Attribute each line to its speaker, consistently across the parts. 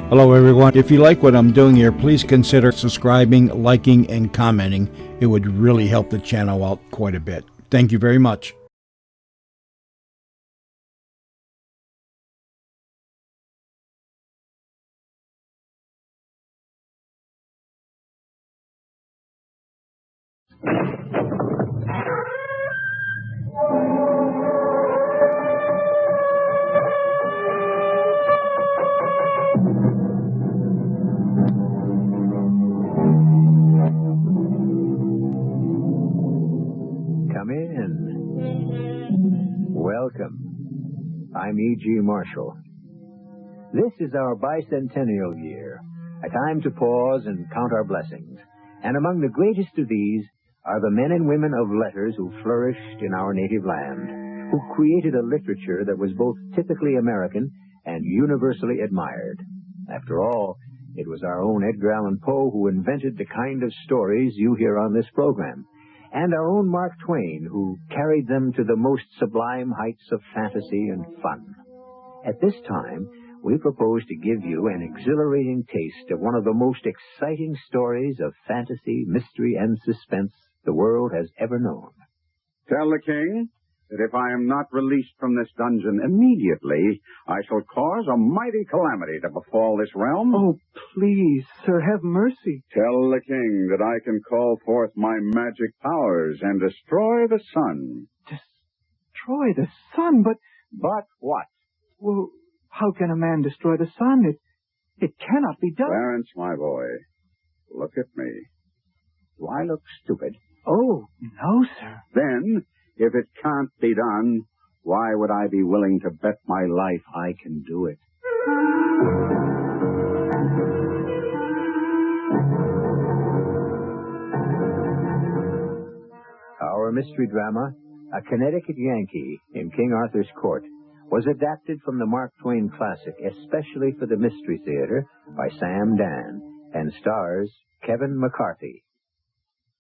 Speaker 1: Hello, everyone. If you like what I'm doing here, please consider subscribing, liking, and commenting. It would really help the channel out quite a bit. Thank you very much.
Speaker 2: Come in. Welcome. I'm E.G. Marshall. This is our bicentennial year, a time to pause and count our blessings. And among the greatest of these are the men and women of letters who flourished in our native land, who created a literature that was both typically American and universally admired. After all, it was our own Edgar Allan Poe who invented the kind of stories you hear on this program, and our own Mark Twain who carried them to the most sublime heights of fantasy and fun. At this time, we propose to give you an exhilarating taste of one of the most exciting stories of fantasy, mystery, and suspense the world has ever known.
Speaker 3: Tell the king that if I am not released from this dungeon immediately, I shall cause a mighty calamity to befall this realm.
Speaker 4: Oh, please, sir, have mercy.
Speaker 3: Tell the king that I can call forth my magic powers and destroy the sun.
Speaker 4: Destroy the sun? But
Speaker 3: what?
Speaker 4: Well, how can a man destroy the sun? It cannot be done.
Speaker 3: Clarence, my boy, look at me. Do I look stupid?
Speaker 4: Oh, no, sir.
Speaker 3: Then, if it can't be done, why would I be willing to bet my life I can do it?
Speaker 2: Our mystery drama, A Connecticut Yankee in King Arthur's Court, was adapted from the Mark Twain classic, especially for the Mystery Theater, by Sam Dan, and stars Kevin McCarthy.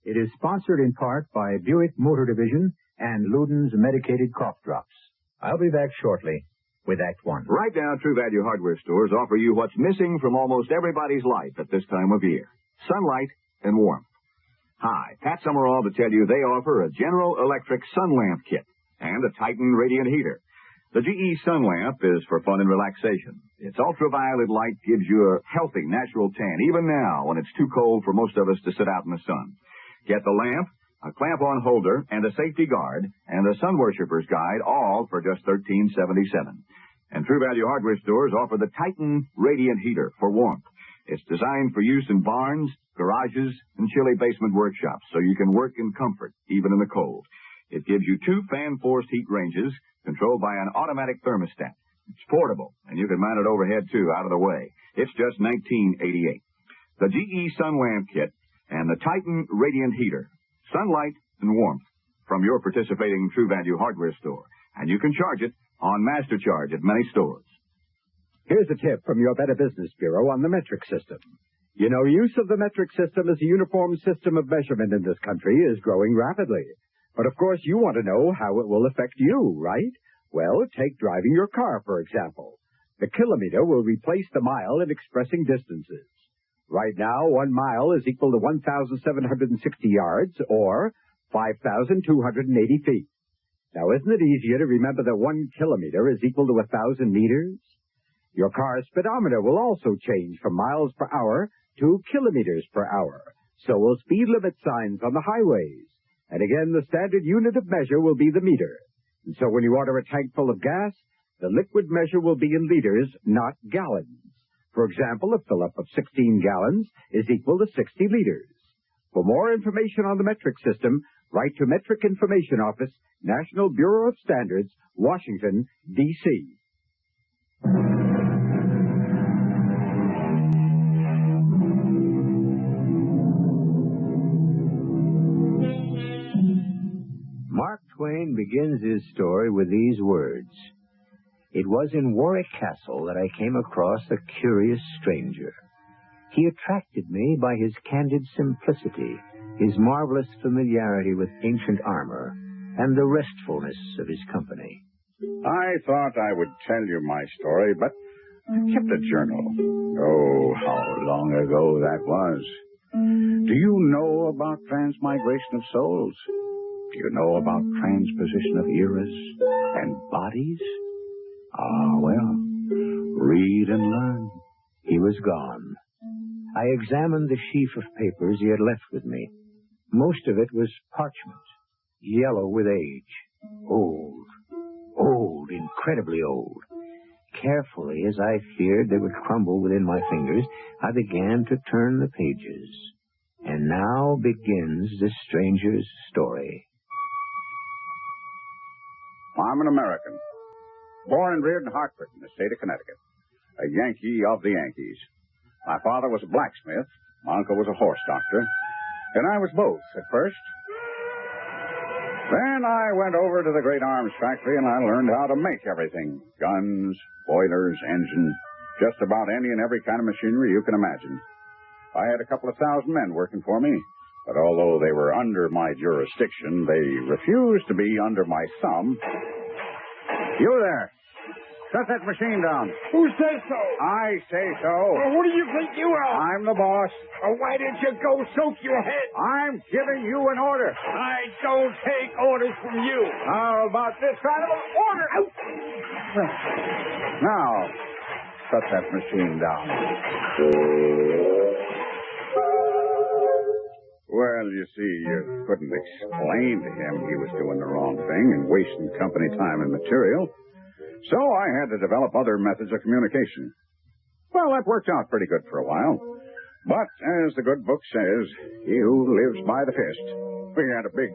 Speaker 2: It is sponsored in part by Buick Motor Division and Luden's Medicated Cough Drops. I'll be back shortly with Act One.
Speaker 5: Right now, True Value hardware stores offer you what's missing from almost everybody's life at this time of year: sunlight and warmth. Hi, Pat Summerall to tell you they offer a General Electric sun lamp kit and a Titan radiant heater. The GE sun lamp is for fun and relaxation. Its ultraviolet light gives you a healthy, natural tan, even now when it's too cold for most of us to sit out in the sun. Get the lamp, a clamp-on holder, and a safety guard, and a sun worshiper's guide, all for just $13.77. And True Value hardware stores offer the Titan radiant heater for warmth. It's designed for use in barns, garages, and chilly basement workshops, so you can work in comfort, even in the cold. It gives you 2 fan-forced heat ranges, controlled by an automatic thermostat. It's portable, and you can mount it overhead, too, out of the way. It's just $19.88. The GE Sun Lamp Kit and the Titan Radiant Heater. Sunlight and warmth from your participating True Value hardware store. And you can charge it on Master Charge at many stores.
Speaker 6: Here's a tip from your Better Business Bureau on the metric system. You know, use of the metric system as a uniform system of measurement in this country is growing rapidly. But of course you want to know how it will affect you, right? Well, take driving your car, for example. The kilometer will replace the mile in expressing distances. Right now, 1 mile is equal to 1,760 yards, or 5,280 feet. Now, isn't it easier to remember that 1 kilometer is equal to 1,000 meters? Your car's speedometer will also change from miles per hour to kilometers per hour. So will speed limit signs on the highways. And again, the standard unit of measure will be the meter. And so when you order a tank full of gas, the liquid measure will be in liters, not gallons. For example, a fill-up of 16 gallons is equal to 60 liters. For more information on the metric system, write to Metric Information Office, National Bureau of Standards, Washington, D.C.
Speaker 2: Mark Twain begins his story with these words. It was in Warwick Castle that I came across a curious stranger. He attracted me by his candid simplicity, his marvelous familiarity with ancient armor, and the restfulness of his company.
Speaker 3: I thought I would tell you my story, but I kept a journal. Oh, how long ago that was. Do you know about transmigration of souls? Do you know about transposition of eras and bodies? Ah, well, read and learn.
Speaker 2: He was gone. I examined the sheaf of papers he had left with me. Most of it was parchment, yellow with age. Old, incredibly old. Carefully, as I feared they would crumble within my fingers, I began to turn the pages. And now begins the stranger's story.
Speaker 3: I'm an American, born and reared in Hartford, in the state of Connecticut. A Yankee of the Yankees. My father was a blacksmith, my uncle was a horse doctor, and I was both at first. Then I went over to the great arms factory and I learned how to make everything. Guns, boilers, engines, just about any and every kind of machinery you can imagine. I had a couple of thousand men working for me, but although they were under my jurisdiction, they refused to be under my thumb. You there! Shut that machine down.
Speaker 7: Who says so?
Speaker 3: I say so.
Speaker 7: Well, who do you think you are?
Speaker 3: I'm the boss.
Speaker 7: Well, why didn't you go soak your head?
Speaker 3: I'm giving you an order.
Speaker 7: I don't take orders from you.
Speaker 3: How about this kind of an order? Now, shut that machine down. Well, you see, you couldn't explain to him he was doing the wrong thing and wasting company time and material. So I had to develop other methods of communication. Well, that worked out pretty good for a while. But, as the good book says, he who lives by the fist. We had a big,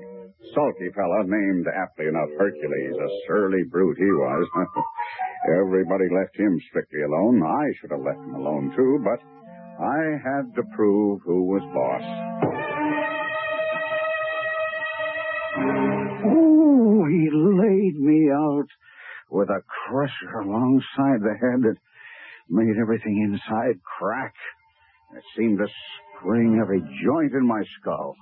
Speaker 3: sulky fella named, aptly enough, Hercules. A surly brute he was. Everybody left him strictly alone. I should have left him alone, too, but I had to prove who was boss. Oh, he laid me out with a crusher alongside the head that made everything inside crack. It seemed to spring every joint in my skull.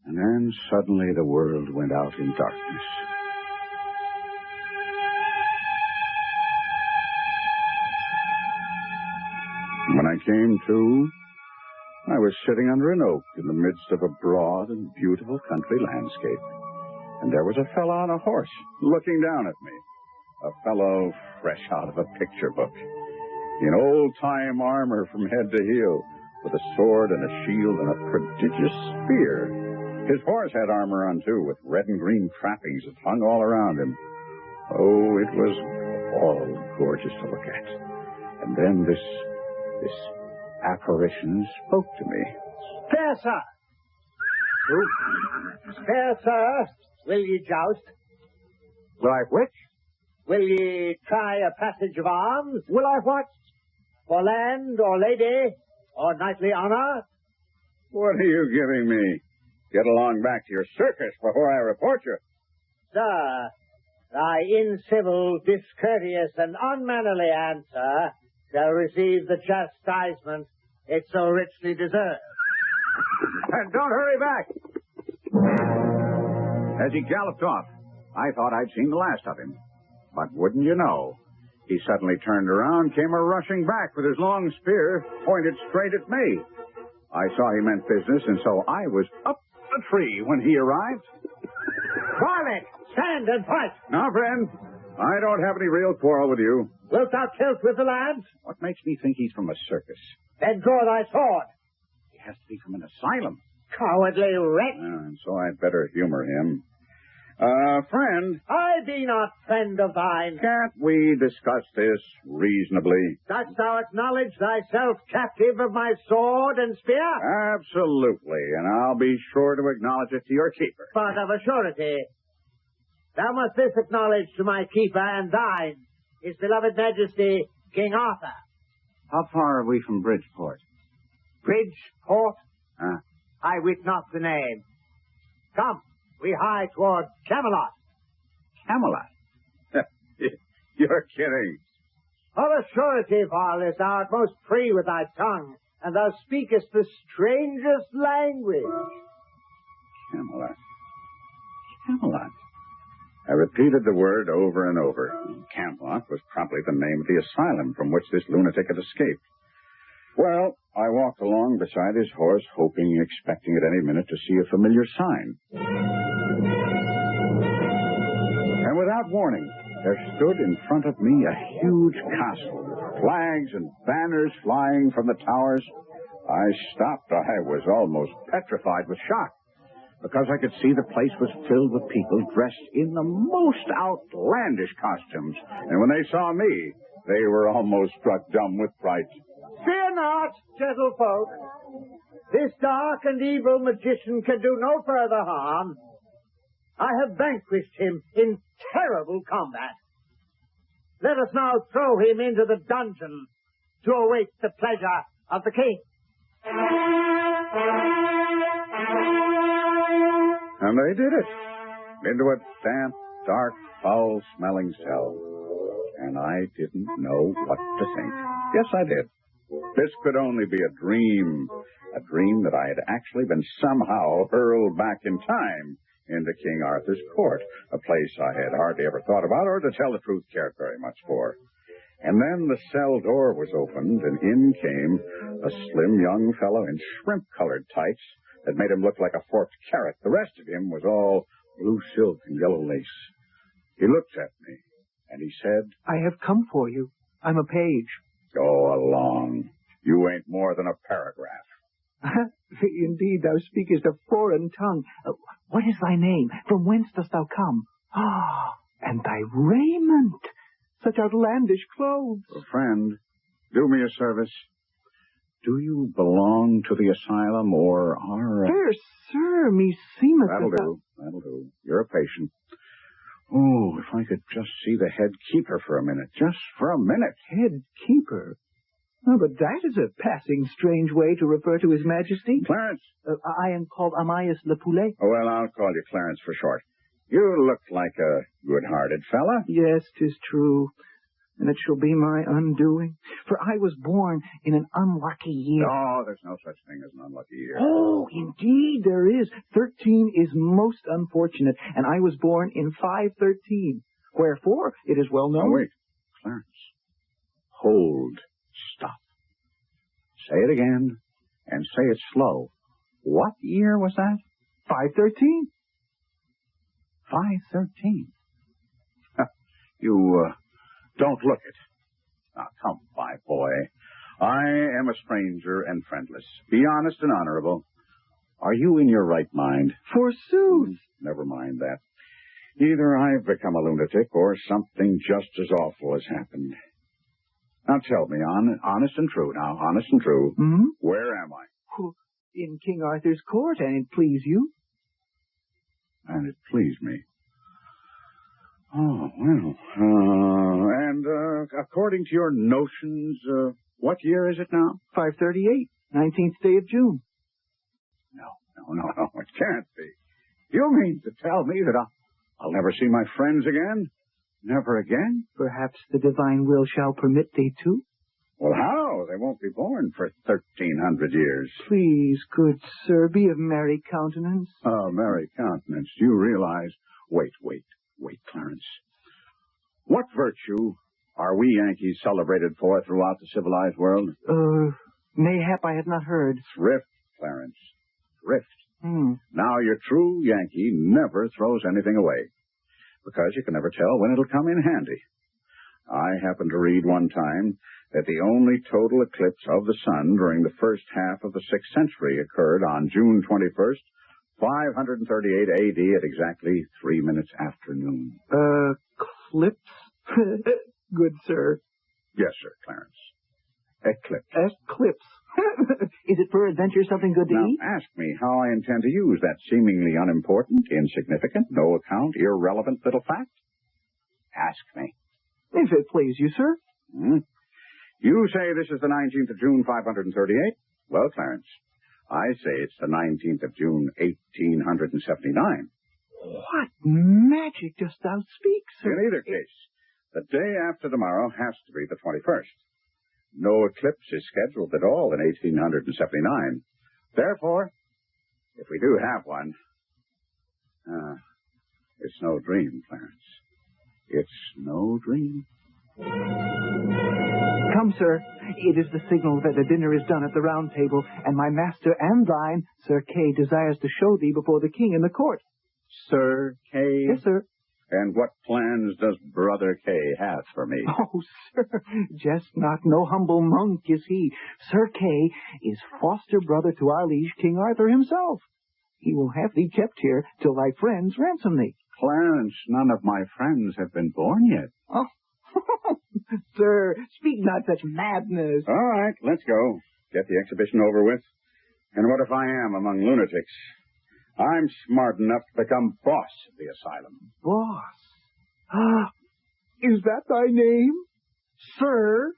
Speaker 3: And then suddenly the world went out in darkness. When I came to, I was sitting under an oak in the midst of a broad and beautiful country landscape. And there was a fellow on a horse looking down at me. A fellow fresh out of a picture book, in old-time armor from head to heel, with a sword and a shield and a prodigious spear. His horse had armor on, too, with red and green trappings that hung all around him. Oh, it was all gorgeous to look at. And then this apparition spoke to me.
Speaker 8: Fair sir! Fair sir, will ye joust?
Speaker 2: Will I which?
Speaker 8: Will ye try a passage of arms?
Speaker 2: Will I what?
Speaker 8: For land or lady or knightly honor?
Speaker 3: What are you giving me? Get along back to your circus before I report you.
Speaker 8: Sir, thy incivil, discourteous, and unmannerly answer shall receive the chastisement it so richly deserves.
Speaker 3: And don't hurry back. As he galloped off, I thought I'd seen the last of him. But wouldn't you know, he suddenly turned around, came a-rushing back with his long spear pointed straight at me. I saw he meant business, and so I was up the tree when he arrived.
Speaker 8: Varlet, stand and fight!
Speaker 3: Now, friend, I don't have any real quarrel with you.
Speaker 8: Wilt thou tilt with the lads?
Speaker 3: What makes me think he's from a circus?
Speaker 8: Then draw thy sword.
Speaker 3: He has to be from an asylum.
Speaker 8: Cowardly wretch!
Speaker 3: And so I'd better humor him. Friend.
Speaker 8: I be not friend of thine.
Speaker 3: Can't we discuss this reasonably?
Speaker 8: Dost thou acknowledge thyself captive of my sword and spear?
Speaker 3: Absolutely, and I'll be sure to acknowledge it to your keeper.
Speaker 8: But of a surety, thou must this acknowledge to my keeper and thine, his beloved majesty, King Arthur.
Speaker 3: How far are we from Bridgeport?
Speaker 8: Bridgeport? I wit not the name. Come. We hie toward Camelot.
Speaker 3: Camelot? You're kidding.
Speaker 8: Of a surety, Varlet, thou art most free with thy tongue, and thou speakest the strangest language.
Speaker 3: Camelot. Camelot. I repeated the word over and over. Camelot was probably the name of the asylum from which this lunatic had escaped. Well, I walked along beside his horse, hoping, expecting at any minute to see a familiar sign. And without warning, there stood in front of me a huge castle, with flags and banners flying from the towers. I stopped. I was almost petrified with shock, because I could see the place was filled with people dressed in the most outlandish costumes. And when they saw me, they were almost struck dumb with fright.
Speaker 8: Fear not, gentlefolk. This dark and evil magician can do no further harm. I have vanquished him in terrible combat. Let us now throw him into the dungeon to await the pleasure of the king.
Speaker 3: And they did it. Into a damp, dark, foul-smelling cell. And I didn't know what to think. Yes, I did. This could only be a dream that I had actually been somehow hurled back in time into King Arthur's court, a place I had hardly ever thought about or, to tell the truth, cared very much for. And then the cell door was opened, and in came a slim young fellow in shrimp-colored tights that made him look like a forked carrot. The rest of him was all blue silk and yellow lace. He looked at me, and he said,
Speaker 4: I have come for you. I'm a page.
Speaker 3: Go along. You ain't more than a paragraph.
Speaker 4: Indeed, thou speakest a foreign tongue. What is thy name? From whence dost thou come? Ah, and thy raiment. Such outlandish clothes.
Speaker 3: Friend, do me a service. Do you belong to the asylum, or are...
Speaker 4: Fair sir, meseemeth...
Speaker 3: That'll do. You're a patient. Oh, if I could just see the head keeper for a minute. Just for a minute.
Speaker 4: Head keeper? Oh, but that is a passing strange way to refer to His Majesty.
Speaker 3: Clarence.
Speaker 4: I am called Amias Le Poulet.
Speaker 3: Oh, well, I'll call you Clarence for short. You look like a good-hearted fella.
Speaker 4: Yes, 'tis true. And it shall be my undoing. For I was born in an unlucky year.
Speaker 3: No, there's no such thing as an unlucky year.
Speaker 4: Oh, indeed there is. 13 is most unfortunate, and I was born in 513. Wherefore, it is well known...
Speaker 3: Oh, wait. Clarence. Hold. Stop. Say it again, and say it slow. What year was that?
Speaker 4: 513.
Speaker 3: 513. You, don't look it. Now, come, my boy. I am a stranger and friendless. Be honest and honorable. Are you in your right mind?
Speaker 4: Forsooth.
Speaker 3: Never mind that. Either I've become a lunatic or something just as awful has happened. Now tell me, honest and true now, honest and true.
Speaker 4: Hmm?
Speaker 3: Where am I?
Speaker 4: In King Arthur's court, and it please you.
Speaker 3: And it pleased me. Oh, well. And according to your notions, what year is it now?
Speaker 4: 538, 19th day of June.
Speaker 3: No, it can't be. You mean to tell me that I'll never see my friends again? Never again?
Speaker 4: Perhaps the divine will shall permit thee to.
Speaker 3: Well, how? They won't be born for 1,300 years.
Speaker 4: Please, good sir, be of merry countenance.
Speaker 3: Merry countenance. You realize... Wait, Clarence. What virtue are we Yankees celebrated for throughout the civilized world?
Speaker 4: Mayhap I have not heard.
Speaker 3: Thrift, Clarence. Thrift.
Speaker 4: Hmm.
Speaker 3: Now, your true Yankee never throws anything away, because you can never tell when it'll come in handy. I happened to read one time that the only total eclipse of the sun during the first half of the 6th century occurred on June 21st, 538 A.D. at exactly 3 minutes after noon.
Speaker 4: Eclipse? Good sir.
Speaker 3: Yes, sir, Clarence. Eclipse.
Speaker 4: Eclipse. Is it peradventure something good to
Speaker 3: now,
Speaker 4: eat?
Speaker 3: Ask me how I intend to use that seemingly unimportant, insignificant, no account, irrelevant little fact. Ask me.
Speaker 4: If it please you, sir.
Speaker 3: You say this is the 19th of June, 538? Well, Clarence, I say it's the 19th of June, 1879.
Speaker 4: What magic dost thou speak, sir?
Speaker 3: In either case, the day after tomorrow has to be the 21st. No eclipse is scheduled at all in It's no dream, Clarence. It's no dream.
Speaker 4: Come, sir. It is the signal that the dinner is done at the round table, and my master and thine, Sir Kay, desires to show thee before the king in the court.
Speaker 3: Sir Kay?
Speaker 4: Yes, sir.
Speaker 3: And what plans does Brother Kay have for me?
Speaker 4: Oh, sir, jest not, no humble monk is he. Sir Kay is foster brother to our liege King Arthur himself. He will have thee kept here till thy friends ransom thee.
Speaker 3: Clarence, none of my friends have been born yet.
Speaker 4: Oh, sir, speak not such madness.
Speaker 3: All right, let's go. Get the exhibition over with. And what if I am among lunatics? I'm smart enough to become boss of the asylum.
Speaker 4: Boss? Ah, is that thy name? Sir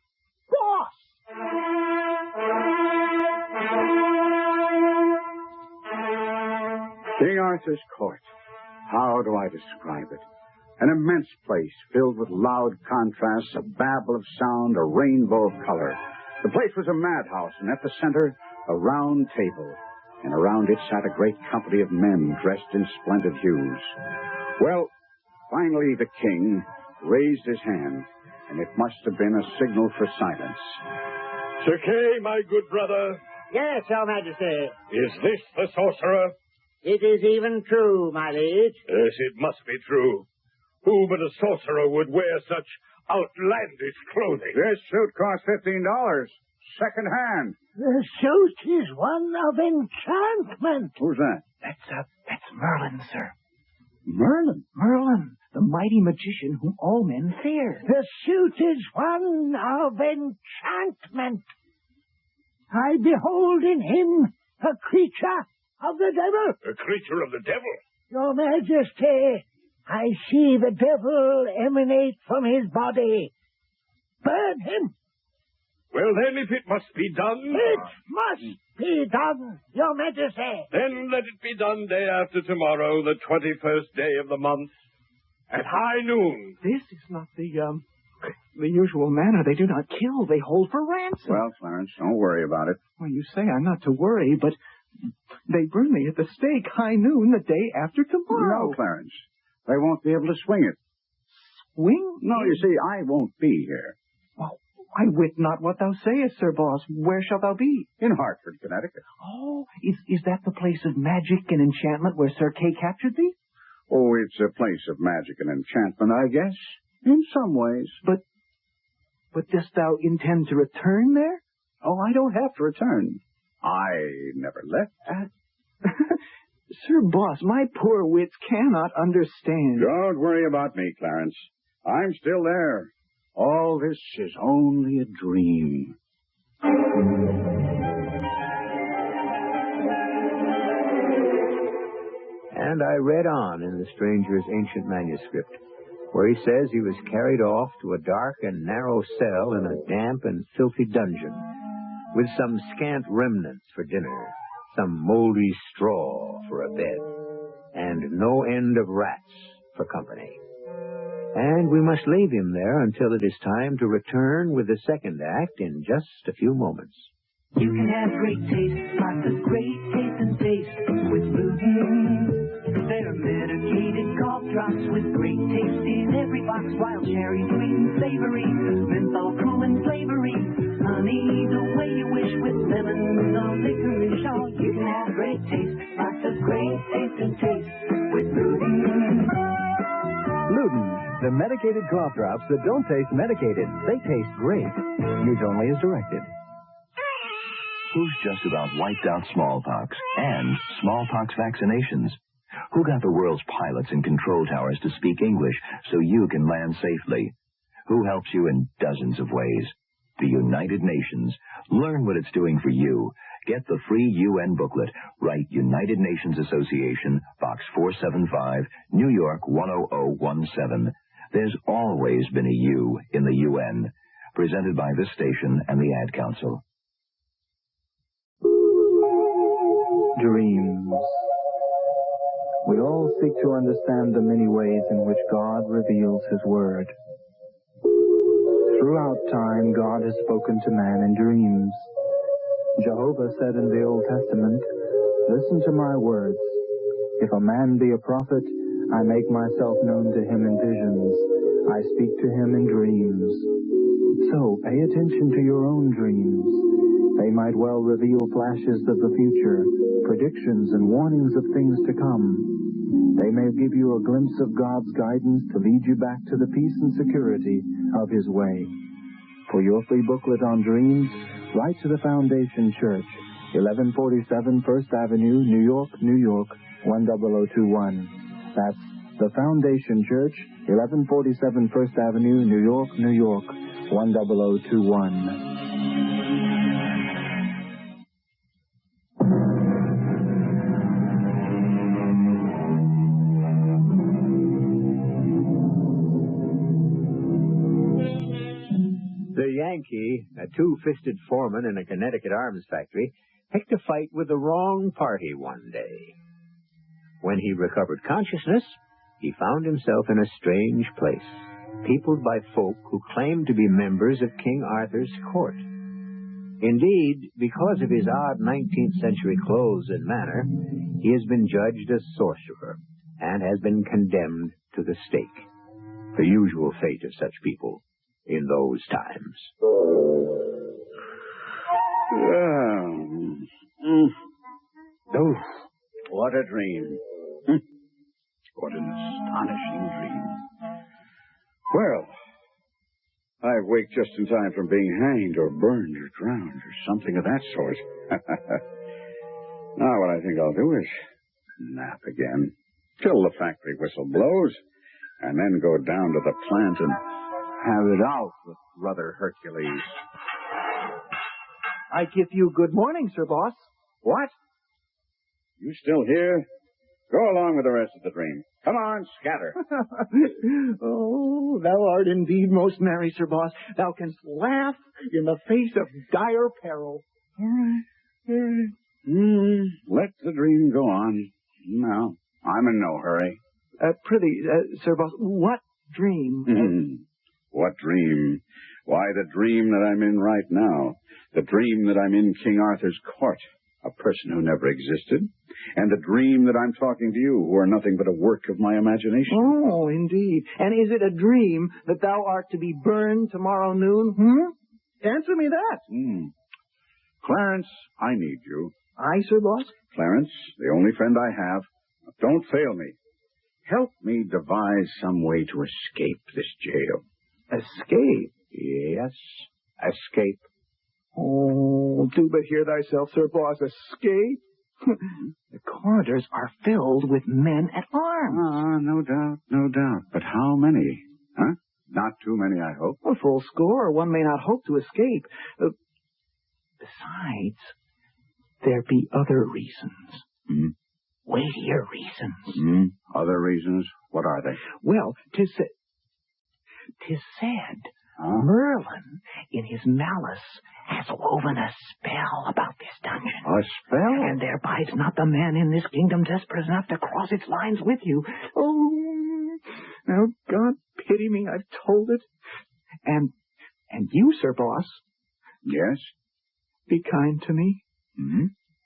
Speaker 4: Boss?
Speaker 3: King Arthur's court. How do I describe it? An immense place filled with loud contrasts, a babble of sound, a rainbow of color. The place was a madhouse, and at the center, a round table. And around it sat a great company of men dressed in splendid hues. Well, finally the king raised his hand, and it must have been a signal for silence.
Speaker 7: Sir Kay, my good brother.
Speaker 8: Yes, Your Majesty.
Speaker 7: Is this the sorcerer?
Speaker 8: It is even true, my liege.
Speaker 7: Yes, it must be true. Who but a sorcerer would wear such outlandish clothing?
Speaker 3: This suit cost $15, second hand.
Speaker 8: The suit is one of enchantment.
Speaker 3: Who's that?
Speaker 4: That's Merlin, sir.
Speaker 3: Merlin.
Speaker 4: Merlin, the mighty magician whom all men fear.
Speaker 8: The suit is one of enchantment. I behold in him a creature of the devil.
Speaker 7: A creature of the devil?
Speaker 8: Your Majesty, I see the devil emanate from his body. Burn him.
Speaker 7: Well, then, if it must be done...
Speaker 8: It must be done, Your Majesty.
Speaker 7: Then let it be done day after tomorrow, the 21st day of the month, at high noon.
Speaker 4: This is not the usual manner. They do not kill. They hold for ransom.
Speaker 3: Well, Clarence, don't worry about it.
Speaker 4: Well, you say I'm not to worry, but they burn me at the stake high noon the day after tomorrow.
Speaker 3: No, Clarence. They won't be able to swing it.
Speaker 4: Swing?
Speaker 3: No, you see, I won't be here.
Speaker 4: Well, I wit not what thou sayest, Sir Boss. Where shalt thou be?
Speaker 3: In Hartford, Connecticut.
Speaker 4: Oh, is that the place of magic and enchantment where Sir Kay captured thee?
Speaker 3: Oh, it's a place of magic and enchantment, I guess. In some ways.
Speaker 4: But dost thou intend to return there?
Speaker 3: Oh, I don't have to return. I never left.
Speaker 4: Sir Boss, my poor wits cannot understand.
Speaker 3: Don't worry about me, Clarence. I'm still there. All this is only a dream.
Speaker 2: And I read on in the stranger's ancient manuscript, where he says he was carried off to a dark and narrow cell in a damp and filthy dungeon, with some scant remnants for dinner, some moldy straw for a bed, and no end of rats for company. And we must leave him there until it is time to return with the second act in just a few moments.
Speaker 9: You can have great taste, lots of great taste and taste with Luden's. They're medicated cough drops with great taste in every box. Wild cherry, sweet and savory, menthol, cool and flavory. Honey, the way you wish with lemons or licorice. Oh, you can have great taste, lots of great taste and taste with Luden's.
Speaker 10: Luden's, the medicated cough drops that don't taste medicated. They taste great. Use only as directed.
Speaker 11: Who's just about wiped out smallpox and smallpox vaccinations? Who got the world's pilots and control towers to speak English so you can land safely? Who helps you in dozens of ways? The United Nations. Learn what it's doing for you. Get the free UN booklet. Write United Nations Association, Box 475, New York 10017. There's always been a U in the UN. Presented by this station and the Ad Council.
Speaker 12: Dreams. We all seek to understand the many ways in which God reveals His Word. Throughout time, God has spoken to man in dreams. Jehovah said in the Old Testament, "Listen to my words. If a man be a prophet, I make myself known to him in visions. I speak to him in dreams. So pay attention to your own dreams. They might well reveal flashes of the future, predictions and warnings of things to come. They may give you a glimpse of God's guidance to lead you back to the peace and security of His way. For your free booklet on dreams, write to the Foundation Church, 1147 First Avenue, New York, New York, 10021. That's the Foundation Church, 1147 First Avenue, New York, New York, 10021.
Speaker 2: The Yankee, a two-fisted foreman in a Connecticut arms factory, picked a fight with the wrong party one day. When he recovered consciousness, he found himself in a strange place, peopled by folk who claimed to be members of King Arthur's court. Indeed, because of his odd 19th century clothes and manner, he has been judged a sorcerer and has been condemned to the stake, the usual fate of such people in those times.
Speaker 3: Oh, what a dream. What an astonishing dream. Well, I've waked just in time from being hanged or burned or drowned or something of that sort. Now what I think I'll do is nap again till the factory whistle blows, and then go down to the plant and have it out with Brother Hercules.
Speaker 4: I give you good morning, Sir Boss.
Speaker 3: What? You still here? Go along with the rest of the dream. Come on, scatter.
Speaker 4: Oh, thou art indeed most merry, Sir Boss. Thou canst laugh in the face of dire peril.
Speaker 3: Let the dream go on. No, I'm in no hurry.
Speaker 4: Prithee, Sir Boss, what dream?
Speaker 3: What dream? Why, the dream that I'm in right now. The dream that I'm in King Arthur's court, a person who never existed. And the dream that I'm talking to you, who are nothing but a work of my imagination.
Speaker 4: Oh, indeed. And is it a dream that thou art to be burned tomorrow noon? Answer me that.
Speaker 3: Clarence, I need you.
Speaker 4: Aye, Sir Boss?
Speaker 3: Clarence, the only friend I have. Don't fail me. Help me devise some way to escape this jail.
Speaker 4: Escape?
Speaker 2: Yes, escape.
Speaker 4: Oh, do but hear thyself, Sir Boss. Escape? The corridors are filled with men at arms.
Speaker 3: No doubt, no doubt. But how many? Huh? Not too many, I hope.
Speaker 4: A full score. One may not hope to escape. Besides, there be other reasons. Weightier reasons.
Speaker 3: Other reasons? What are they?
Speaker 4: Well, 'tis said Merlin, in his malice, has woven a spell about this dungeon.
Speaker 3: A spell?
Speaker 4: And there bides not the man in this kingdom desperate enough to cross its lines with you. Oh, now, God pity me, I've told it. And you, Sir Boss.
Speaker 3: Yes?
Speaker 4: Be kind to me.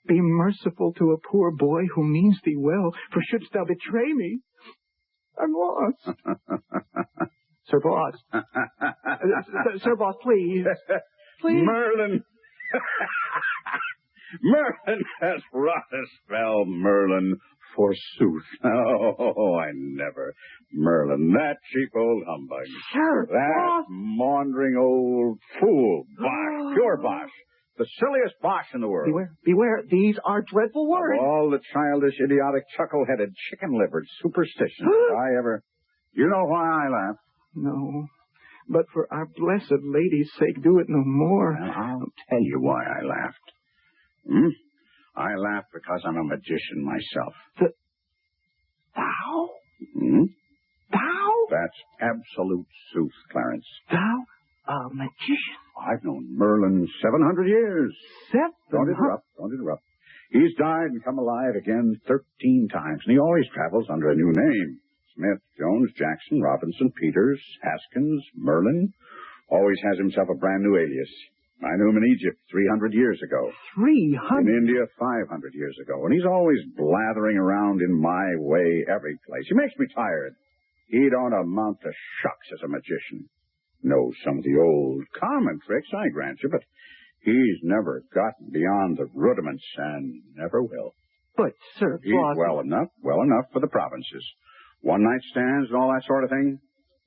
Speaker 4: Be merciful to a poor boy who means thee well, for shouldst thou betray me, I'm lost. Sir Boss. Sir Boss, please. Please.
Speaker 3: Merlin. Merlin has wrought a spell, Merlin, forsooth. Oh, I never. Merlin, that cheap old humbug.
Speaker 4: Sir
Speaker 3: That
Speaker 4: Boss.
Speaker 3: maundering old fool. Bosh. Pure bosh. The silliest bosh in the world.
Speaker 4: Beware. These are dreadful words.
Speaker 3: Of all the childish, idiotic, chuckle-headed, chicken-livered superstitions I ever... You know why I laugh?
Speaker 4: No, but for our blessed Lady's sake, do it no more.
Speaker 3: Well, I'll tell you why I laughed. I laughed because I'm a magician myself.
Speaker 4: Thou? Thou?
Speaker 3: That's absolute sooth, Clarence.
Speaker 4: Thou, a magician?
Speaker 3: I've known Merlin 700 years. Don't interrupt. He's died and come alive again 13 times, and he always travels under a new name. Smith, Jones, Jackson, Robinson, Peters, Haskins, Merlin. Always has himself a brand new alias. I knew him in Egypt 300 years ago.
Speaker 4: 300?
Speaker 3: In India 500 years ago. And he's always blathering around in my way every place. He makes me tired. He don't amount to shucks as a magician. Knows some of the old common tricks, I grant you, but he's never gotten beyond the rudiments and never will.
Speaker 4: But, Sir
Speaker 3: He's
Speaker 4: Boss...
Speaker 3: well enough for the provinces. One-night stands and all that sort of thing,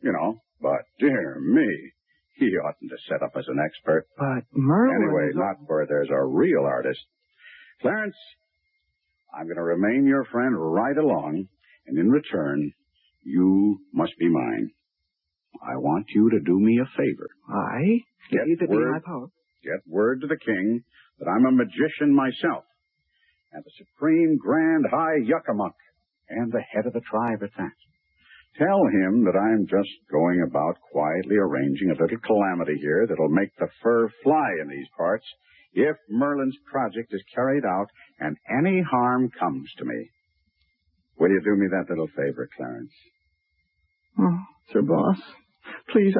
Speaker 3: you know. But, dear me, he oughtn't to set up as an expert.
Speaker 4: But Merlin...
Speaker 3: Anyway, not where there's a real artist. Clarence, I'm going to remain your friend right along, and in return, you must be mine. I want you to do me a favor.
Speaker 4: Get
Speaker 3: word to the king that I'm a magician myself, and the supreme grand high yuckamuck, and the head of the tribe at that. Tell him that I'm just going about quietly arranging a little calamity here that'll make the fur fly in these parts if Merlin's project is carried out and any harm comes to me. Will you do me that little favor, Clarence?
Speaker 4: Oh, Sir Boss, please,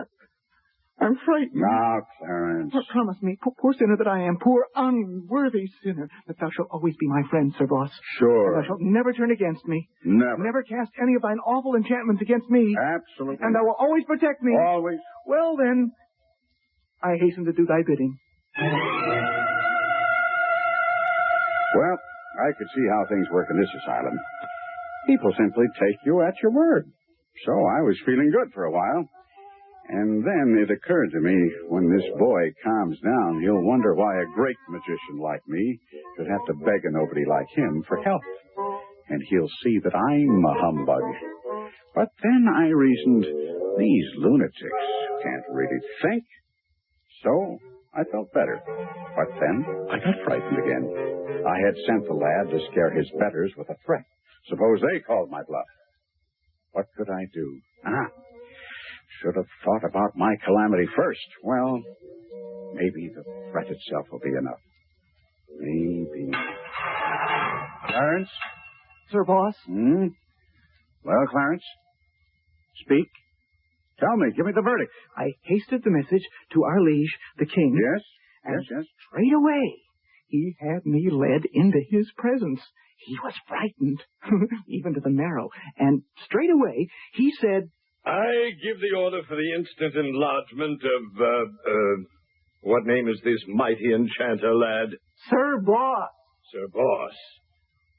Speaker 4: I'm frightened.
Speaker 3: Now, Clarence.
Speaker 4: Promise me, poor sinner that I am, poor unworthy sinner, that thou shalt always be my friend, Sir Boss.
Speaker 3: Sure.
Speaker 4: And thou shalt never turn against me.
Speaker 3: Never.
Speaker 4: Never cast any of thine awful enchantments against me.
Speaker 3: Absolutely.
Speaker 4: And thou wilt always protect me.
Speaker 3: Always.
Speaker 4: Well, then, I hasten to do thy bidding.
Speaker 3: Well, I could see how things work in this asylum. People simply take you at your word. So I was feeling good for a while. And then it occurred to me, when this boy calms down, he'll wonder why a great magician like me should have to beg a nobody like him for help. And he'll see that I'm a humbug. But then I reasoned, these lunatics can't really think. So I felt better. But then I got frightened again. I had sent the lad to scare his betters with a threat. Suppose they called my bluff. What could I do? Should have thought about my calamity first. Well, maybe the threat itself will be enough. Maybe. Clarence?
Speaker 4: Sir Boss?
Speaker 3: Well, Clarence? Speak. Tell me. Give me the verdict.
Speaker 4: I hasted the message to our liege, the king.
Speaker 3: Yes?
Speaker 4: And
Speaker 3: Yes.
Speaker 4: straight away, he had me led into his presence. He was frightened, even to the marrow. And straight away, he said,
Speaker 7: I give the order for the instant enlargement of, what name is this mighty enchanter, lad?
Speaker 4: Sir Boss.
Speaker 7: Sir Boss.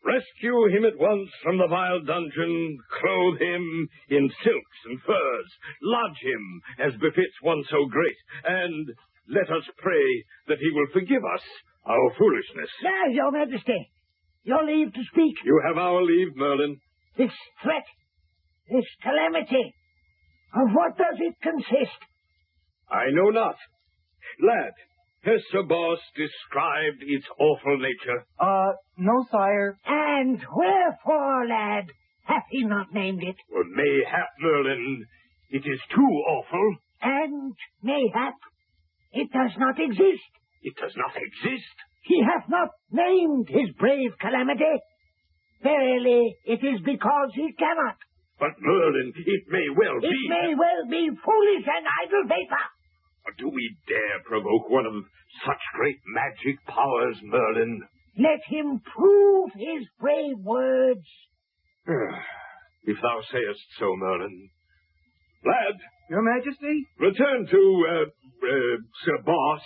Speaker 7: Rescue him at once from the vile dungeon, clothe him in silks and furs, lodge him as befits one so great, and let us pray that he will forgive us our foolishness.
Speaker 8: Yes, Your Majesty. Your leave to speak.
Speaker 7: You have our leave, Merlin.
Speaker 8: This threat, this calamity, of what does it consist?
Speaker 7: I know not. Lad, has Sir Boss described its awful nature?
Speaker 4: No, sire.
Speaker 8: And wherefore, lad, hath he not named it?
Speaker 7: Well, mayhap, Merlin, it is too awful.
Speaker 8: And mayhap, it does not exist.
Speaker 7: It does not exist.
Speaker 8: He hath not named his brave calamity. Verily, it is because he cannot.
Speaker 7: But, Merlin, it may well be...
Speaker 8: It may well be foolish and idle vapor.
Speaker 7: Do we dare provoke one of such great magic powers, Merlin?
Speaker 8: Let him prove his brave words.
Speaker 7: If thou sayest so, Merlin. Lad.
Speaker 4: Your Majesty?
Speaker 7: Return to, Sir Boss,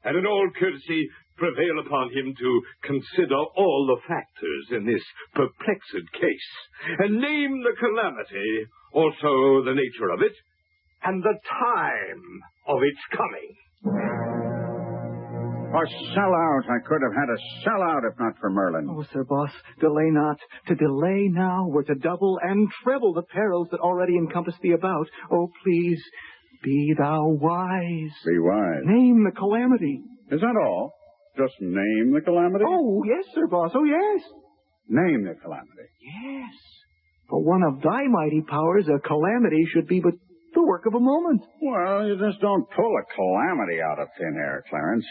Speaker 7: and in all courtesy prevail upon him to consider all the factors in this perplexed case, and name the calamity, also the nature of it, and the time of its coming.
Speaker 3: A sellout. I could have had a sellout if not for Merlin.
Speaker 4: Oh, Sir Boss, delay not. To delay now were to double and treble the perils that already encompass thee about. Oh, please, be thou wise.
Speaker 3: Be wise.
Speaker 4: Name the calamity.
Speaker 3: Is that all? Just name the calamity?
Speaker 4: Oh, yes, Sir Boss. Oh, yes.
Speaker 3: Name the calamity.
Speaker 4: Yes. For one of thy mighty powers, a calamity should be but the work of a moment.
Speaker 3: Well, you just don't pull a calamity out of thin air, Clarence.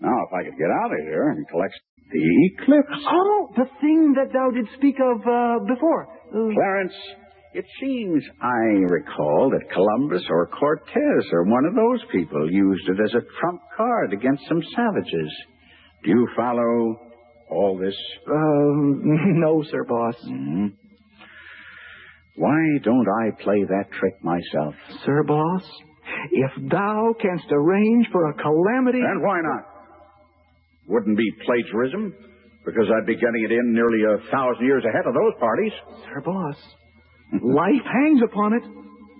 Speaker 3: Now, if I could get out of here and collect the eclipse.
Speaker 4: Oh, the thing that thou didst speak of before.
Speaker 3: Clarence, It seems I recall that Columbus or Cortez or one of those people used it as a trump card against some savages. Do you follow all this?
Speaker 4: No, Sir Boss.
Speaker 3: Mm-hmm. Why don't I play that trick myself?
Speaker 4: Sir Boss, if thou canst arrange for a calamity...
Speaker 3: And why not? Wouldn't be plagiarism, because I'd be getting it in nearly 1,000 years ahead of those parties.
Speaker 4: Sir Boss, life hangs upon it.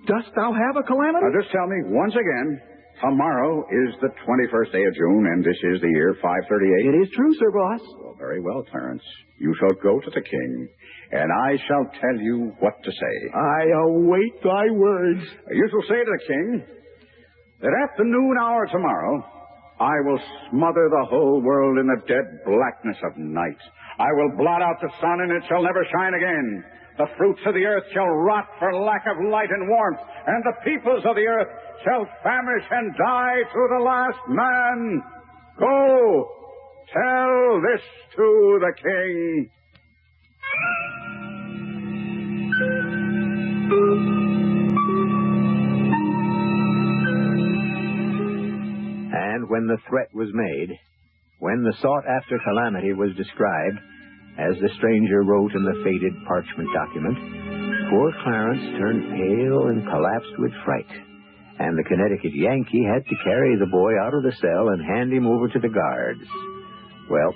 Speaker 4: Dost thou have a calamity?
Speaker 3: Now, just tell me once again, tomorrow is the 21st day of June, and this is the year 538.
Speaker 4: It is true, Sir Boss.
Speaker 3: Well, very well, Clarence. You shall go to the king, and I shall tell you what to say.
Speaker 4: I await thy words.
Speaker 3: You shall say to the king that at the noon hour tomorrow, I will smother the whole world in the dead blackness of night. I will blot out the sun, and it shall never shine again. The fruits of the earth shall rot for lack of light and warmth, and the peoples of the earth shall famish and die to the last man. Go, tell this to the king.
Speaker 2: And when the threat was made, when the sought-after calamity was described, as the stranger wrote in the faded parchment document, poor Clarence turned pale and collapsed with fright, and the Connecticut Yankee had to carry the boy out of the cell and hand him over to the guards. Well,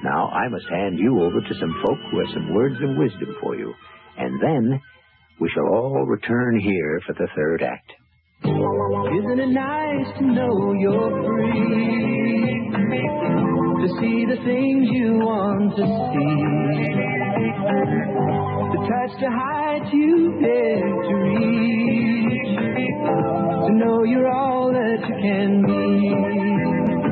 Speaker 2: now I must hand you over to some folk who have some words of wisdom for you, and then we shall all return here for the third act.
Speaker 9: Isn't it nice to know you're free? To see the things you want to see, to touch the heights you dare to reach, to know you're all that you can be.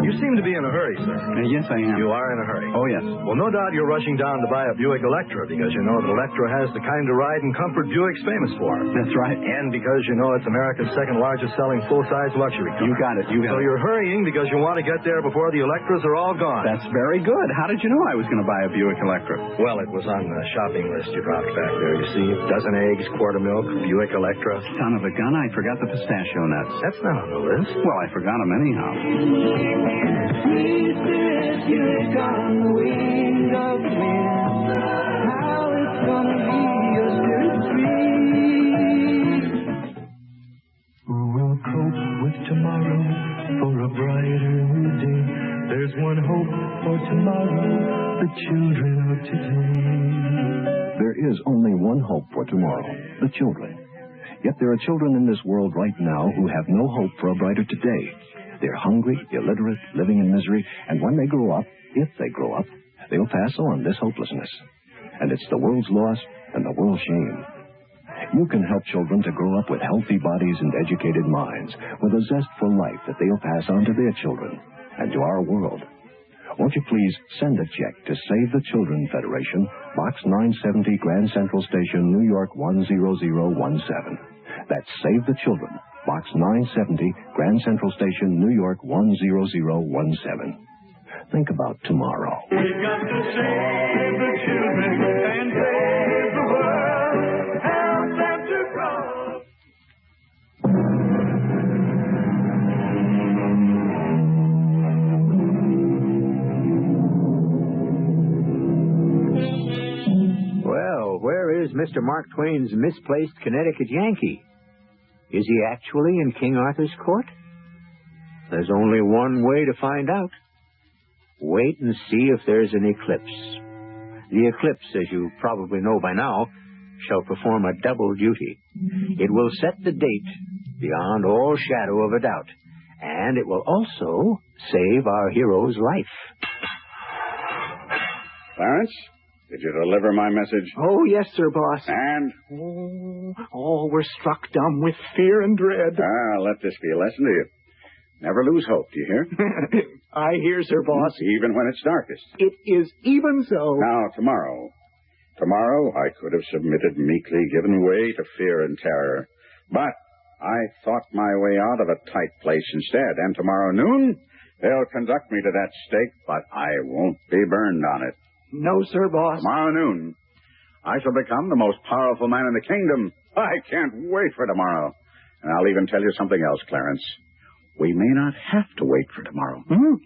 Speaker 10: You seem to be in a hurry, sir.
Speaker 3: Yes, I am.
Speaker 10: You are in a hurry.
Speaker 3: Oh, yes.
Speaker 10: Well, no doubt you're rushing down to buy a Buick Electra because you know that Electra has the kind of ride and comfort Buick's famous for.
Speaker 3: That's right.
Speaker 10: And because you know it's America's second largest selling full-size luxury car.
Speaker 3: You got it.
Speaker 10: So you're hurrying because you want to get there before the Electras are all gone.
Speaker 3: That's very good. How did you know I was going to buy a Buick Electra?
Speaker 10: Well, it was on the shopping list you dropped back there. You see, a dozen eggs, quart of milk, Buick Electra.
Speaker 3: Son of a gun, I forgot the pistachio nuts.
Speaker 10: That's not on the list.
Speaker 3: Well, I forgot them anyhow.
Speaker 9: Sweet spirit, Buick on the wings of the wind. How it's gonna be your spirit free. Who will cope with tomorrow for a brighter new day? There's one hope for tomorrow, the children of today.
Speaker 13: There is only one hope for tomorrow, the children. Yet there are children in this world right now who have no hope for a brighter today. They're hungry, illiterate, living in misery, and when they grow up, if they grow up, they'll pass on this hopelessness. And it's the world's loss and the world's shame. You can help children to grow up with healthy bodies and educated minds, with a zest for life that they'll pass on to their children and to our world. Won't you please send a check to Save the Children Federation, Box 970, Grand Central Station, New York 10017. That's Save the Children, Box 970, Grand Central Station, New York 10017. Think about tomorrow.
Speaker 9: We've got to save the children and save the world. Help them to grow.
Speaker 2: Well, where is Mr. Mark Twain's misplaced Connecticut Yankee? Is he actually in King Arthur's court? There's only one way to find out. Wait and see if there's an eclipse. The eclipse, as you probably know by now, shall perform a double duty. It will set the date beyond all shadow of a doubt, and it will also save our hero's life.
Speaker 3: Clarence, did you deliver my message?
Speaker 4: Oh, yes, Sir Boss.
Speaker 3: And?
Speaker 4: Oh, we're struck dumb with fear and dread.
Speaker 3: Let this be a lesson to you. Never lose hope, do you hear?
Speaker 4: I hear, Sir Boss.
Speaker 3: Even when it's darkest.
Speaker 4: It is even so.
Speaker 3: Now, tomorrow. Tomorrow, I could have submitted meekly, given way to fear and terror. But I thought my way out of a tight place instead. And tomorrow noon, they'll conduct me to that stake, but I won't be burned on it.
Speaker 4: No, Sir Boss.
Speaker 3: Tomorrow noon, I shall become the most powerful man in the kingdom, I can't wait for tomorrow. And I'll even tell you something else, Clarence. We may not have to wait for tomorrow.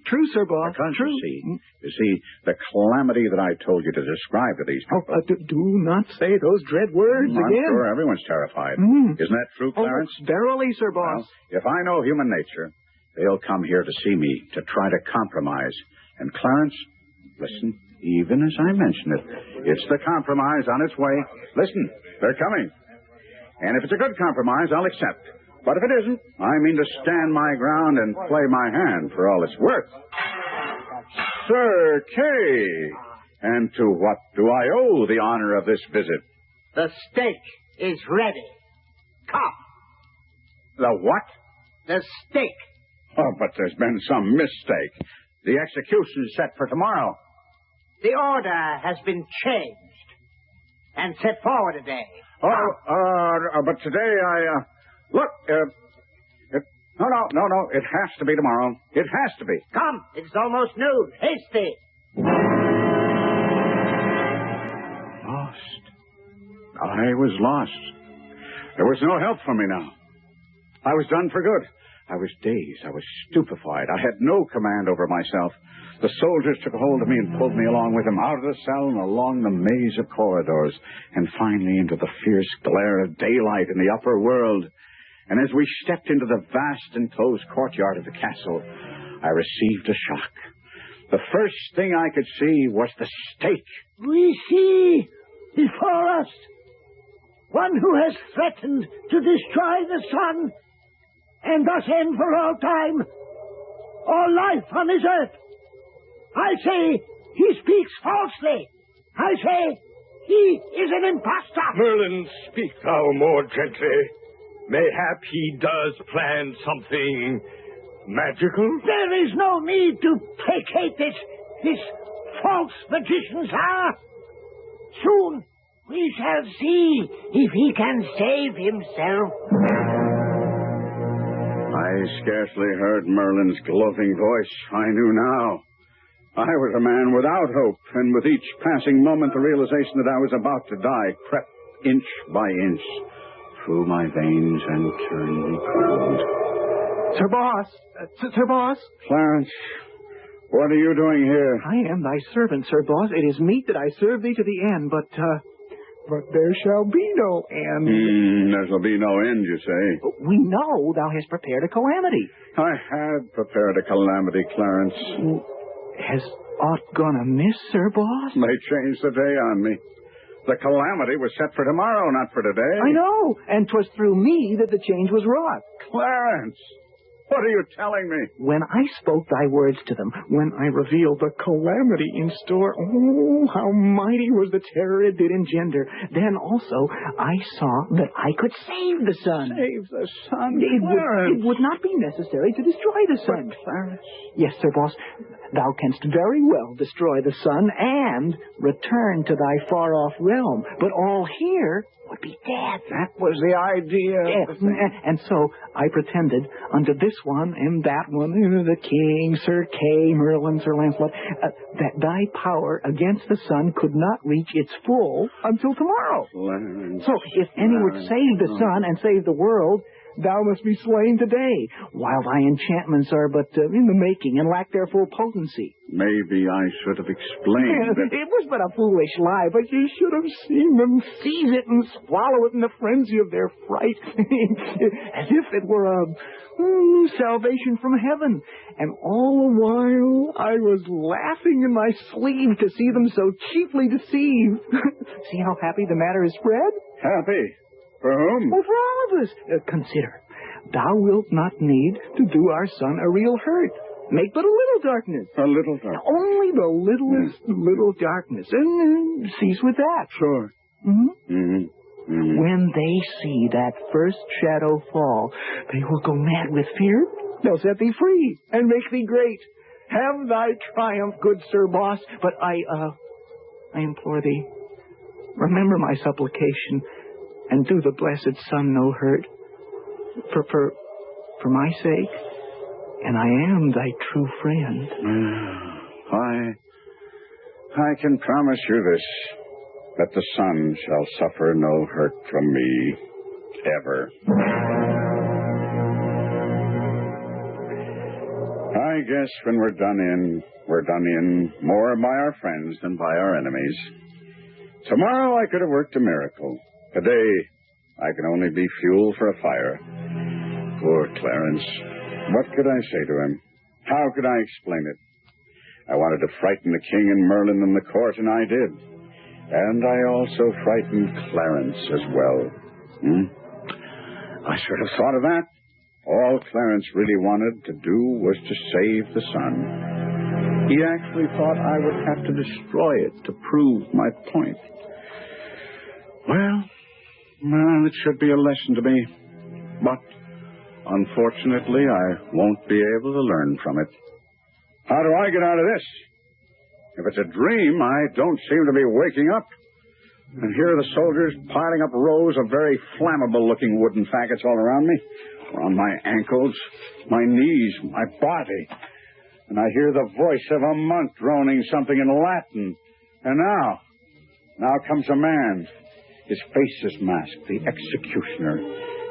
Speaker 4: True, Sir Boss.
Speaker 3: Because
Speaker 4: True.
Speaker 3: you see, the calamity that I told you to describe to these people.
Speaker 4: Do not say those dread words
Speaker 3: I'm
Speaker 4: again.
Speaker 3: sure everyone's terrified. Isn't that true, Clarence?
Speaker 4: Verily, Sir Boss.
Speaker 3: Well, if I know human nature, they'll come here to see me, to try to compromise. And Clarence, listen, even as I mention it, it's the compromise on its way. Listen, they're coming. And if it's a good compromise, I'll accept. But if it isn't, I mean to stand my ground and play my hand for all it's worth. Sir Kay, and to what do I owe the honor of this visit?
Speaker 8: The steak is ready. Come.
Speaker 3: The what?
Speaker 8: The steak.
Speaker 3: Oh, but there's been some mistake. The execution is set for tomorrow.
Speaker 8: The order has been changed and set forward a day.
Speaker 3: But today look, no, it has to be tomorrow. It has to be.
Speaker 8: Come, it's almost noon. Hasty.
Speaker 3: Lost. I was lost. There was no help for me now. I was done for good. I was dazed. I was stupefied. I had no command over myself. The soldiers took hold of me and pulled me along with them out of the cell and along the maze of corridors and finally into the fierce glare of daylight in the upper world. And as we stepped into the vast enclosed courtyard of the castle, I received a shock. The first thing I could see was the stake.
Speaker 8: We see before us one who has threatened to destroy the sun and thus end for all time all life on this earth. I say he speaks falsely. I say he is an impostor.
Speaker 7: Merlin, speak thou more gently. Mayhap he does plan something magical?
Speaker 8: There is no need to placate this false magician, sir. Soon we shall see if he can save himself.
Speaker 3: I scarcely heard Merlin's gloating voice. I knew now. I was a man without hope, and with each passing moment the realization that I was about to die crept inch by inch through my veins and turned me cold.
Speaker 4: Sir Boss. Sir Boss.
Speaker 3: Clarence, what are you doing here?
Speaker 4: I am thy servant, Sir Boss. It is meet that I serve thee to the end, but there shall be no end.
Speaker 3: There shall be no end, you say?
Speaker 4: We know thou hast prepared a calamity.
Speaker 3: I had prepared a calamity, Clarence.
Speaker 4: Has aught gone amiss, Sir Boss?
Speaker 3: They changed the day on me. The calamity was set for tomorrow, not for today.
Speaker 4: I know, and 'twas through me that the change was wrought.
Speaker 3: Clarence, what are you telling me?
Speaker 4: When I spoke thy words to them, when I revealed the calamity in store, oh, how mighty was the terror it did engender. Then also I saw that I could save the sun.
Speaker 3: Save the sun,
Speaker 4: It would not be necessary to destroy the sun.
Speaker 3: But Clarence...
Speaker 4: Yes, Sir Boss, thou canst very well destroy the sun and return to thy far-off realm. But all here would be death.
Speaker 3: That was the idea.
Speaker 4: Death. And so I pretended unto this one and that one, the king, Sir Kay, Merlin, Sir Lancelot, that thy power against the sun could not reach its full until tomorrow.
Speaker 3: Clarence,
Speaker 4: so if any would save the sun and save the world, thou must be slain today, while thy enchantments are but in the making and lack their full potency.
Speaker 3: Maybe I should have explained that...
Speaker 4: It was but a foolish lie, but you should have seen them seize it and swallow it in the frenzy of their fright, as if it were a salvation from heaven. And all the while I was laughing in my sleeve to see them so cheaply deceived. See how happy the matter is spread?
Speaker 3: Happy? For whom?
Speaker 4: Well, for all of us. Consider, thou wilt not need to do our son a real hurt. Make but a little darkness.
Speaker 3: A little darkness.
Speaker 4: Only the littlest little darkness. And cease with that.
Speaker 3: Sure.
Speaker 4: When they see that first shadow fall, they will go mad with fear. They'll set thee free and make thee great. Have thy triumph, good Sir Boss. But I implore thee, remember my supplication and do the blessed sun no hurt. For my sake, and I am thy true friend.
Speaker 3: I can promise you this, that the sun shall suffer no hurt from me. ever. I guess when we're done in more by our friends than by our enemies. Tomorrow I could have worked a miracle. Today I can only be fuel for a fire. Poor Clarence. What could I say to him? How could I explain it? I wanted to frighten the king and Merlin in the court, and I did. And I also frightened Clarence as well. I should have thought of that. All Clarence really wanted to do was to save the sun. He actually thought I would have to destroy it to prove my point. Well, it should be a lesson to me. But, unfortunately, I won't be able to learn from it. How do I get out of this? If it's a dream, I don't seem to be waking up. And here are the soldiers piling up rows of very flammable-looking wooden faggots all around me. Around my ankles, my knees, my body. And I hear the voice of a monk droning something in Latin. And now comes a man. His face is masked, the executioner.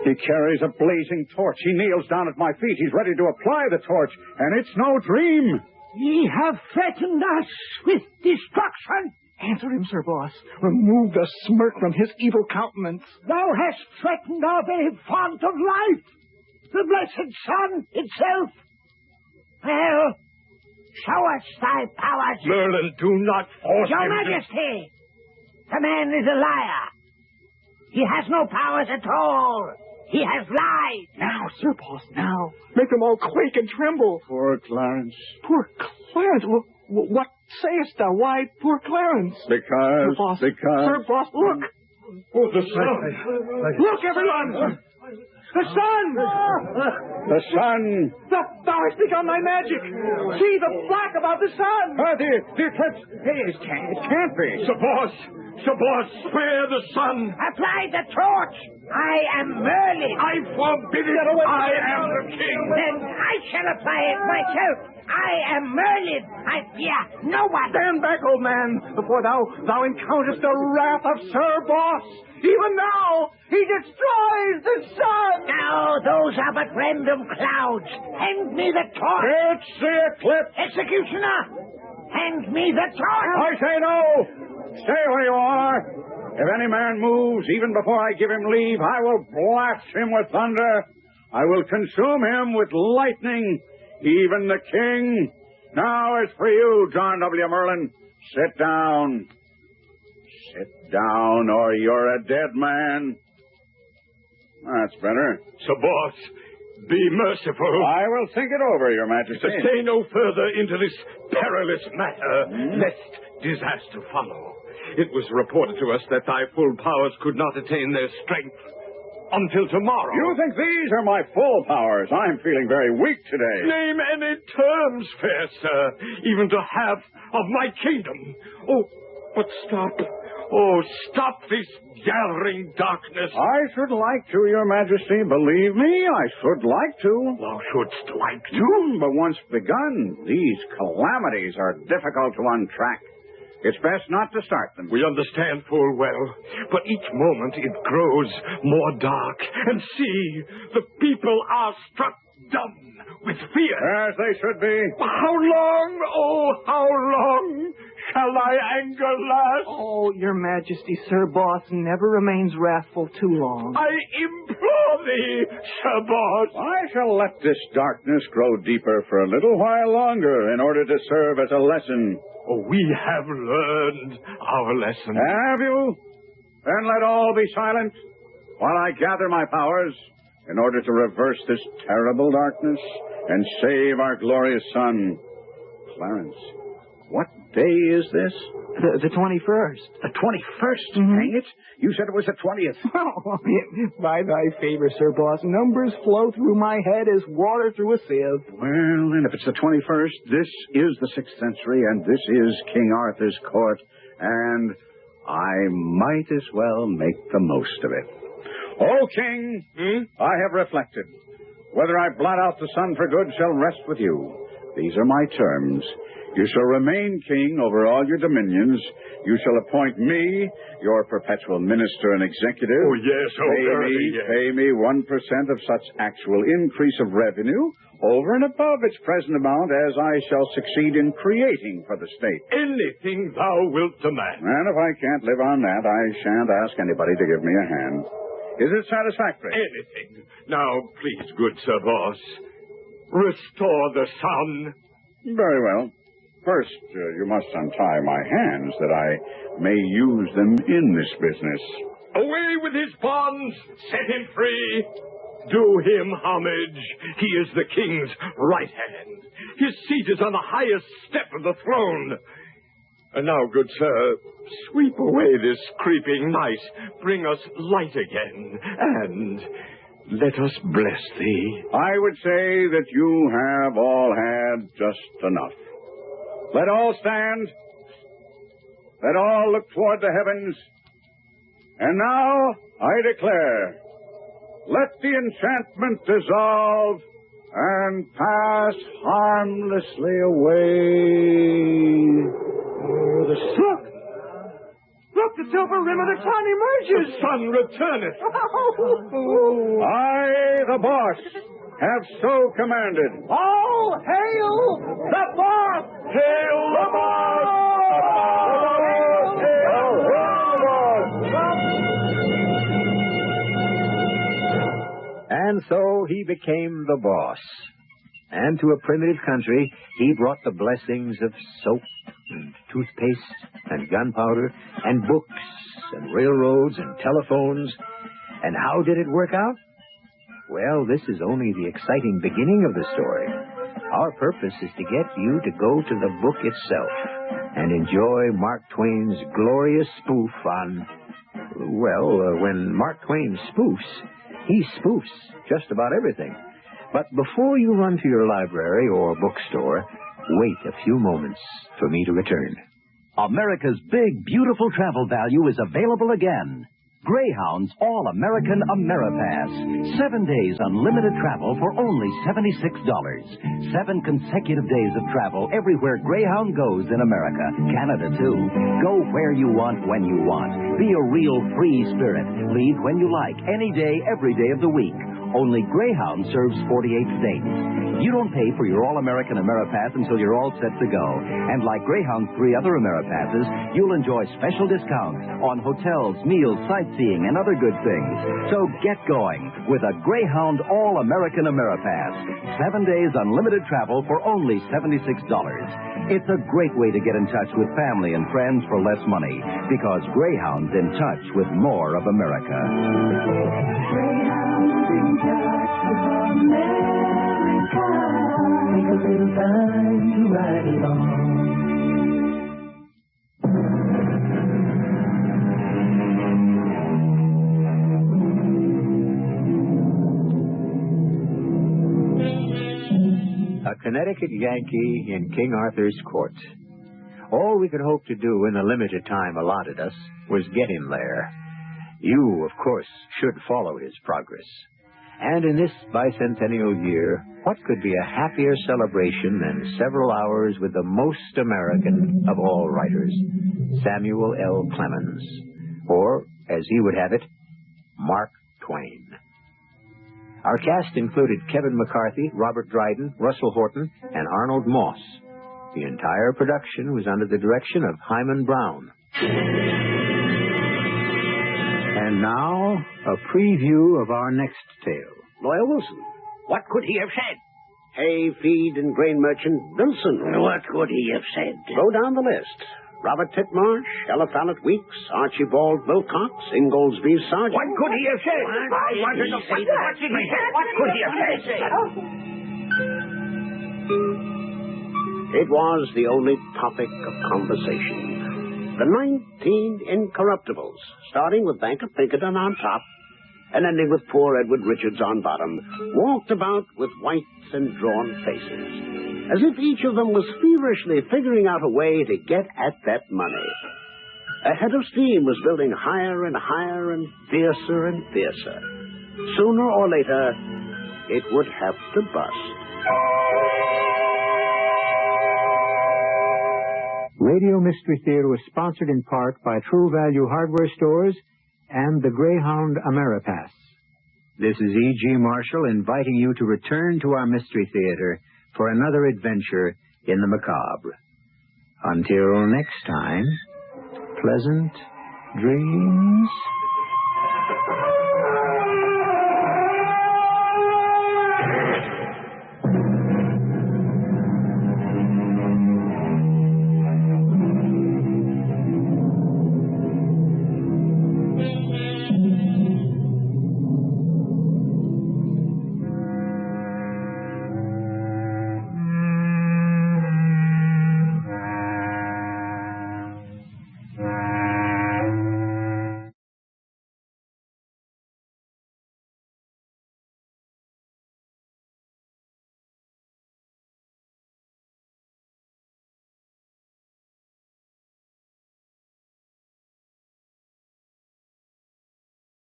Speaker 3: He carries a blazing torch. He kneels down at my feet. He's ready to apply the torch. And it's no dream.
Speaker 8: Ye have threatened us with destruction.
Speaker 4: Answer him, Sir Boss. Remove the smirk from his evil countenance.
Speaker 8: Thou hast threatened our very font of life, the blessed sun itself. Well, show us thy powers.
Speaker 7: Merlin, do not force
Speaker 8: Your
Speaker 7: him.
Speaker 8: Majesty, the man is a liar. He has no powers at all. He has lied.
Speaker 4: Now, Sir Boss, now. Make them all quake and tremble.
Speaker 3: Poor Clarence.
Speaker 4: Poor Clarence? What sayest thou? Why poor Clarence?
Speaker 3: Because...
Speaker 4: Sir Boss, look.
Speaker 7: Oh, the sun.
Speaker 4: Look, everyone. The sun!
Speaker 3: The sun!
Speaker 4: Thou hast begun thy magic! See the black about the sun!
Speaker 3: The eclipse! It can't be!
Speaker 7: Sir Boss, spare the sun!
Speaker 8: Apply the torch! I am Merlin!
Speaker 7: I forbid it! I am the king!
Speaker 8: Then I shall apply it myself! I am Merlin! I fear no one!
Speaker 4: Stand back, old man, before thou encounterest the wrath of Sir Boss! Even now, he destroys the sun!
Speaker 8: Now, those are but random clouds. Hand me the torch!
Speaker 3: It's the eclipse!
Speaker 8: Executioner! Hand me the torch!
Speaker 3: I say no! Stay where you are! If any man moves, even before I give him leave, I will blast him with thunder. I will consume him with lightning, even the king. Now it's for you, John W. Merlin. Sit down. Sit down, or you're a dead man. That's better.
Speaker 7: Sir Boss, be merciful.
Speaker 3: I will think it over, Your Majesty.
Speaker 7: Stay no further into this perilous matter, lest disaster follow. It was reported to us that thy full powers could not attain their strength until tomorrow.
Speaker 3: You think these are my full powers? I'm feeling very weak today.
Speaker 7: Name any terms, fair sir, even to half of my kingdom. Oh, but stop. Oh, stop this gathering darkness.
Speaker 3: I should like to, Your Majesty. Believe me, I should like to.
Speaker 7: Thou shouldst like to.
Speaker 3: But once begun, these calamities are difficult to untrack. It's best not to start them.
Speaker 7: We understand full well, but each moment it grows more dark. And see, the people are struck dumb with fear.
Speaker 3: As they should be.
Speaker 7: How long, oh, how long shall thy anger last?
Speaker 4: Oh, Your Majesty, Sir Boss never remains wrathful too long.
Speaker 7: I implore thee, Sir Boss.
Speaker 3: I shall let this darkness grow deeper for a little while longer in order to serve as a lesson.
Speaker 7: Oh, we have learned our lesson.
Speaker 3: Have you? Then let all be silent while I gather my powers in order to reverse this terrible darkness and save our glorious sun. Clarence, what day is this?
Speaker 4: The 21st.
Speaker 3: The 21st? Dang it. You said it was the 20th.
Speaker 4: By thy favor, Sir Boss, numbers flow through my head as water through a sieve.
Speaker 3: Well, then, if it's the 21st, this is the 6th century, and this is King Arthur's court, and I might as well make the most of it. O King, I have reflected. Whether I blot out the sun for good shall rest with you. These are my terms. You shall remain king over all your dominions. You shall appoint me your perpetual minister and executive.
Speaker 7: Oh, yes,
Speaker 3: Pay me 1% of such actual increase of revenue over and above its present amount as I shall succeed in creating for the state.
Speaker 7: Anything thou wilt demand.
Speaker 3: And if I can't live on that, I shan't ask anybody to give me a hand. Is it satisfactory?
Speaker 7: Anything. Now, please, good Sir Boss, restore the sun.
Speaker 3: Very well. First, you must untie my hands that I may use them in this business.
Speaker 7: Away with his bonds! Set him free! Do him homage. He is the king's right hand. His seat is on the highest step of the throne. And now, good sir, sweep away this creeping night. Bring us light again, and let us bless thee.
Speaker 3: I would say that you have all had just enough. Let all stand. Let all look toward the heavens. And now I declare, let the enchantment dissolve and pass harmlessly away.
Speaker 7: Oh, the sun!
Speaker 4: Look, the silver rim of the sun emerges.
Speaker 7: The sun returneth.
Speaker 3: I, the boss, have so commanded.
Speaker 8: All hail the boss!
Speaker 7: Hail the boss!
Speaker 3: Hail the
Speaker 2: And so he became the boss. And to a primitive country, he brought the blessings of soap and toothpaste and gunpowder and books and railroads and telephones. And how did it work out? Well, this is only the exciting beginning of the story. Our purpose is to get you to go to the book itself and enjoy Mark Twain's glorious spoof on, when Mark Twain spoofs, he spoofs just about everything. But before you run to your library or bookstore, wait a few moments for me to return.
Speaker 11: America's big, beautiful travel value is available again. Greyhound's All-American AmeriPass. 7 days unlimited travel for only $76. 7 consecutive days of travel everywhere Greyhound goes in America. Canada, too. Go where you want, when you want. Be a real free spirit. Leave when you like, any day, every day of the week. Only Greyhound serves 48 states. You don't pay for your All-American AmeriPass until you're all set to go. And like Greyhound's 3 other AmeriPasses, you'll enjoy special discounts on hotels, meals, sightseeing, and other good things. So get going with a Greyhound All-American AmeriPass. 7 days unlimited travel for only $76. It's a great way to get in touch with family and friends for less money, because Greyhound's in touch with more of America.
Speaker 9: Greyhound's in touch with America. Take a little time to ride along.
Speaker 2: A Connecticut Yankee in King Arthur's court. All we could hope to do in the limited time allotted us was get him there. You, of course, should follow his progress. And in this bicentennial year, what could be a happier celebration than several hours with the most American of all writers, Samuel L. Clemens, or, as he would have it, Mark Twain. Our cast included Kevin McCarthy, Robert Dryden, Russell Horton, and Arnold Moss. The entire production was under the direction of Hyman Brown. And now, a preview of our next tale.
Speaker 8: Lawyer Wilson, what could he have said? Hay, feed, and grain merchant Wilson. What could he have said? Go down the list. Robert Titmarsh, Eliphalet Weeks, Archibald Wilcox, Ingoldsby Sargent. What could he have said? What did he say? What could he have said? It was the only topic of conversation. The 19 Incorruptibles, starting with Banker Pinkerton on top and ending with poor Edward Richards on bottom, walked about with white and drawn faces, as if each of them was feverishly figuring out a way to get at that money. A head of steam was building higher and higher and fiercer and fiercer. Sooner or later, it would have to bust.
Speaker 2: Radio Mystery Theater was sponsored in part by True Value Hardware Stores and the Greyhound Ameripass. This is E.G. Marshall inviting you to return to our Mystery Theater for another adventure in the macabre. Until next time, pleasant dreams.